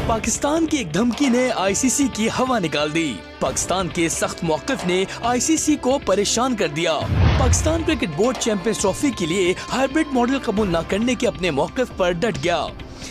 पाकिस्तान की एक धमकी ने आईसीसी की हवा निकाल दी। पाकिस्तान के सख्त मौक़िफ़ ने आईसीसी को परेशान कर दिया। Pakistan cricket board champions trophy के लिए हाइब्रिड मॉडल कबूल न करने के अपने मौक़िफ़ पर डट गया।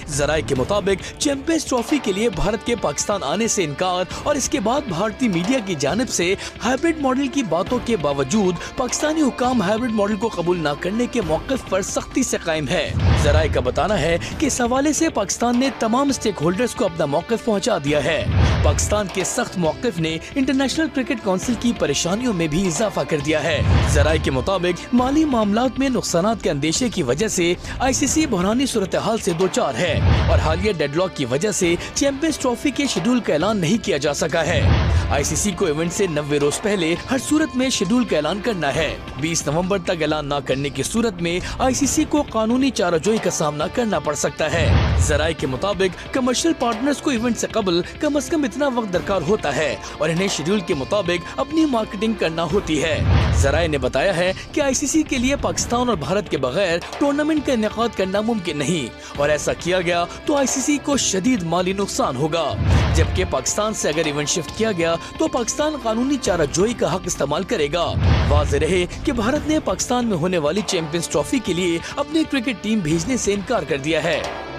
जराये के मुताबिक चैंपियंस ट्रॉफी के लिए भारत के पाकिस्तान आने से इनकार और इसके बाद भारतीय मीडिया की जानिब से हाइब्रिड मॉडल की बातों के बावजूद पाकिस्तानी हुकाम हाइब्रिड मॉडल को कबूल न करने के मौक़िफ़ पर सख्ती से कायम है। जराये का बताना है कि इस हवाले से पाकिस्तान ने तमाम स्टेक होल्डर्स को अपना मौक़िफ़ पहुँचा दिया है। पाकिस्तान के सख्त मौक़िफ़ ने इंटरनेशनल क्रिकेट काउंसिल की परेशानियों में भी इजाफा कर दिया है। जराये के मुताबिक माली मामलात में नुकसानात के अंदेशे की वजह से आईसीसी बहरानी सूरत हाल से दो चार है और हालिया डेडलॉक की वजह से चैंपियंस ट्रॉफी के शेड्यूल का ऐलान नहीं किया जा सका है। आईसीसी को इवेंट से 90 रोज पहले हर सूरत में शेड्यूल का ऐलान करना है। 20 नवंबर तक ऐलान न करने की सूरत में आईसीसी को कानूनी चाराजोई का सामना करना पड़ सकता है। जराये के मुताबिक कमर्शियल पार्टनर्स को इवेंट से कबल कम से कम इतना वक्त दरकार होता है और इन्हें शेड्यूल के मुताबिक अपनी मार्केटिंग करना होती है। जराये ने बताया है कि आईसीसी के लिए पाकिस्तान और भारत के बगैर टूर्नामेंट का इनेकाद करना मुमकिन नहीं और ऐसा किया गया तो आईसीसी को शदीद माली नुकसान होगा। जबकि पाकिस्तान से अगर इवेंट शिफ्ट किया गया तो पाकिस्तान कानूनी चाराजोई का हक इस्तेमाल करेगा। वाज़ेह रहे कि भारत ने पाकिस्तान में होने वाली चैंपियंस ट्रॉफी के लिए अपनी क्रिकेट टीम भेजने से इनकार कर दिया है।